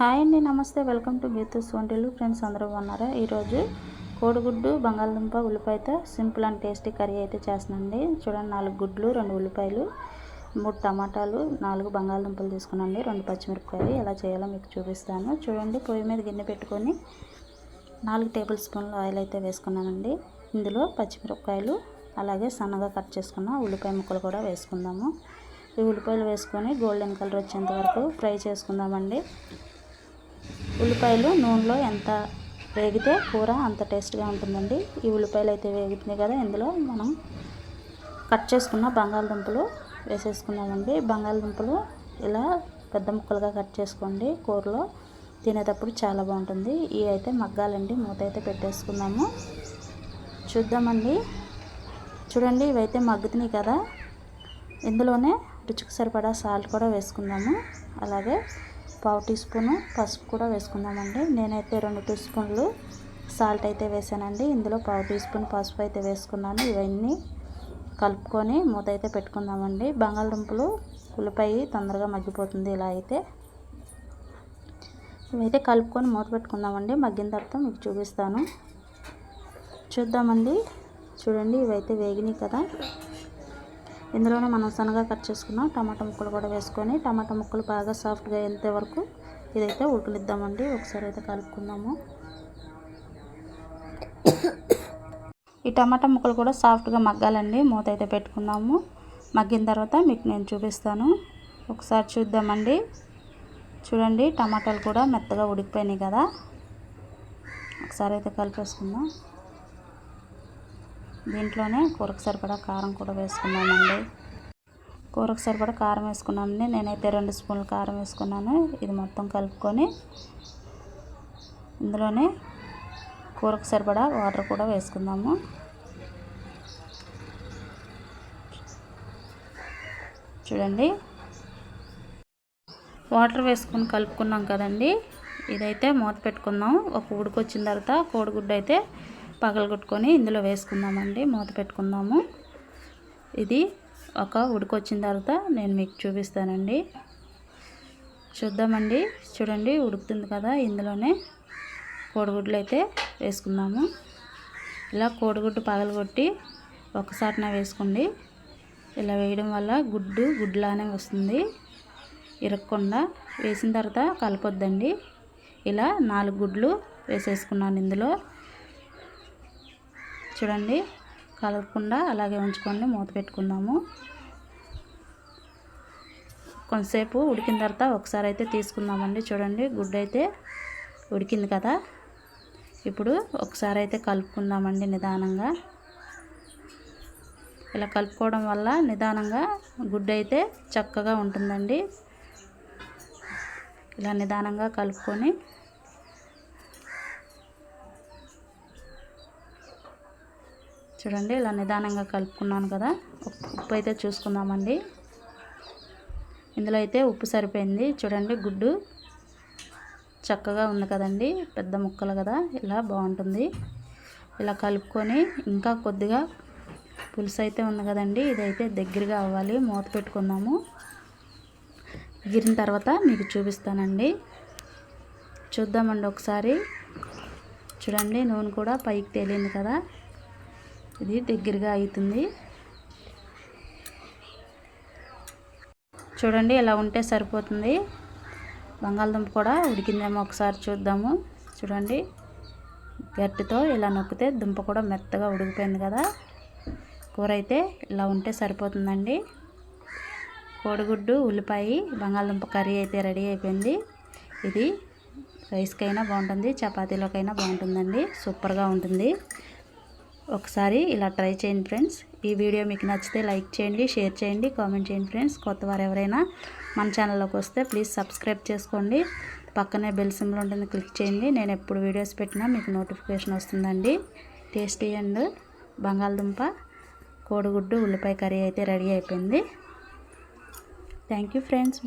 Hi అండి, నమస్తే. Welcome to Geethu's వంటిల్లు. ఫ్రెండ్స్ అందరూ బాగున్నారా? ఈరోజు కోడిగుడ్డు బంగాళదుంప ఉల్లిపాయతో సింపుల్ అండ్ టేస్టీ కర్రీ అయితే చేస్తున్నాండి. చూడండి, 4 గుడ్లు, 2 ఉల్లిపాయలు, 3 టమాటాలు, 4 బంగాళదుంపలు తీసుకున్నాండి, 2 పచ్చిమిరపకాయలు. ఎలా చేయాలో మీకు చూపిస్తాను. చూడండి, పొయ్యి మీద గిన్నె పెట్టుకొని 4 టేబుల్ స్పూన్లు ఆయిల్ అయితే వేసుకున్నానండి. ఇందులో పచ్చిమిరపకాయలు, అలాగే సన్నగా కట్ చేసుకున్న ఉల్లిపాయ ముక్కలు కూడా వేసుకుందాము. ఈ ఉల్లిపాయలు వేసుకొని గోల్డెన్ కలర్ వచ్చేంత వరకు ఫ్రై చేసుకుందామండి. ఉల్లిపాయలు నూనెలో ఎంత వేగితే కూర అంత టేస్ట్గా ఉంటుందండి. ఈ ఉల్లిపాయలు అయితే వేగుతున్నాయి కదా, ఇందులో మనం కట్ చేసుకున్న బంగాళదుంపలు వేసేసుకుందామండి. బంగాళదుంపలు ఇలా పెద్ద ముక్కలుగా కట్ చేసుకోండి, కూరలో తినేటప్పుడు చాలా బాగుంటుంది. ఇవి అయితే మగ్గాలండి. మూత అయితే పెట్టేసుకుందాము. చూద్దామండి. చూడండి, ఇవైతే మగ్గుతున్నాయి కదా, ఇందులోనే రుచికి సరిపడా సాల్ట్ కూడా వేసుకుందాము. అలాగే 1/2 టీ స్పూను పసుపు కూడా వేసుకుందామండి. నేనైతే 2 టీ స్పూన్లు సాల్ట్ అయితే వేసానండి. ఇందులో 1/2 టీ స్పూన్ పసుపు అయితే వేసుకున్నాను. ఇవన్నీ కలుపుకొని మూత అయితే పెట్టుకుందామండి. బంగాళదుంపలు ఉల్లిపాయ తొందరగా మగ్గిపోతుంది. ఇలా అయితే ఇవైతే కలుపుకొని మూత పెట్టుకుందామండి. మగ్గిన తర్వాత మీకు చూపిస్తాను. చూద్దామండి. చూడండి, ఇవైతే వేగినాయి కదా, ఇందులోనే మనం సన్నగా కట్ చేసుకున్న టమాటా ముక్కలు కూడా వేసుకొని టమాటా ముక్కలు బాగా సాఫ్ట్గా అయ్యేంత వరకు ఇదైతే ఉడకనిద్దామండి. ఒకసారి అయితే కలుపుకుందాము. ఈ టమాటా ముక్కలు కూడా సాఫ్ట్గా మగ్గాలండి. మూత అయితే పెట్టుకుందాము. మగ్గిన తర్వాత మీకు నేను చూపిస్తాను. ఒకసారి చూద్దామండి. చూడండి, టమాటాలు కూడా మెత్తగా ఉడికిపోయినాయి కదా, ఒకసారి అయితే కలిపేసుకుందాం. దీంట్లోనే కూరకు సరిపడా కారం కూడా వేసుకున్నామండి. కూరకు సరిపడా కారం వేసుకున్నామండి. నేనైతే 2 స్పూన్లు కారం వేసుకున్నాను. ఇది మొత్తం కలుపుకొని ఇందులోనే కూరకు సరిపడా వాటర్ కూడా వేసుకుందాము. చూడండి, వాటర్ వేసుకొని కలుపుకున్నాం కదండి. ఇదైతే మూత పెట్టుకుందాం. ఒక ఉడికొచ్చిన తర్వాత కోడిగుడ్డు అయితే పగలగొట్టుకొని ఇందులో వేసుకుందామండి. మూత పెట్టుకుందాము. ఇది ఒక ఉడికొచ్చిన తర్వాత నేను మీకు చూపిస్తానండి. చూద్దామండి. చూడండి, ఉడుకుతుంది కదా, ఇందులోనే కోడిగుడ్లు అయితే వేసుకుందాము. ఇలా కోడిగుడ్డు పగలగొట్టి ఒకసారిన వేసుకోండి. ఇలా వేయడం వల్ల గుడ్లానే వస్తుంది, ఇరగకుండా. వేసిన తర్వాత కలపొద్దండి. ఇలా 4 గుడ్లు వేసేసుకున్నాను ఇందులో. చూడండి, కలపకుండా అలాగే ఉంచుకొని మూత పెట్టుకుందాము. కొంతసేపు ఉడికిన తర్వాత ఒకసారి అయితే తీసుకుందామండి. చూడండి, గుడ్డు అయితే ఉడికింది కదా, ఇప్పుడు ఒకసారి అయితే కలుపుకుందామండి నిదానంగా. ఇలా కలుపుకోవడం వల్ల నిదానంగా గుడ్డు అయితే చక్కగా ఉంటుందండి. ఇలా నిదానంగా కలుపుకొని చూడండి, ఇలా నిదానంగా కలుపుకున్నాను కదా. ఉప్పు అయితే చూసుకుందామండి. ఇందులో అయితే ఉప్పు సరిపోయింది. చూడండి, గుడ్డు చక్కగా ఉంది కదండి, పెద్ద ముక్కలు కదా, ఇలా బాగుంటుంది. ఇలా కలుపుకొని ఇంకా కొద్దిగా పులుసు అయితే ఉంది కదండి, ఇదైతే దగ్గరగా అవ్వాలి. మూత పెట్టుకుందాము. ఎగిరిన తర్వాత మీకు చూపిస్తానండి. చూద్దామండి ఒకసారి. చూడండి, నూనె కూడా పైకి తేలింది కదా, ఇది దగ్గరగా అవుతుంది. చూడండి, ఇలా ఉంటే సరిపోతుంది. బంగాళదుంప కూడా ఉడికిందేమో ఒకసారి చూద్దాము. చూడండి, గట్టితో ఇలా నొక్కితే దుంప కూడా మెత్తగా ఉడికిపోయింది కదా. కూర అయితే ఇలా ఉంటే సరిపోతుందండి. కోడిగుడ్డు ఉల్లిపాయ బంగాళదుంప కర్రీ అయితే రెడీ అయిపోయింది. ఇది రైస్కైనా బాగుంటుంది, చపాతీలోకైనా బాగుంటుందండి. సూపర్గా ఉంటుంది. ఒకసారి ఇలా ట్రై చేయండి ఫ్రెండ్స్. ఈ వీడియో మీకు నచ్చితే లైక్ చేయండి, షేర్ చేయండి, కామెంట్ చేయండి ఫ్రెండ్స్. కొత్త వారు ఎవరైనా మన ఛానల్లోకి వస్తే ప్లీజ్ సబ్స్క్రైబ్ చేసుకోండి. పక్కనే బెల్ సింబల్ ఉంటుంది, క్లిక్ చేయండి. నేను ఎప్పుడు వీడియోస్ పెట్టినా మీకు నోటిఫికేషన్ వస్తుందండి. టేస్టీ అండ్ బంగాళదుంప కోడిగుడ్డు ఉల్లిపాయ కర్రీ అయితే రెడీ అయిపోయింది. Thank you friends.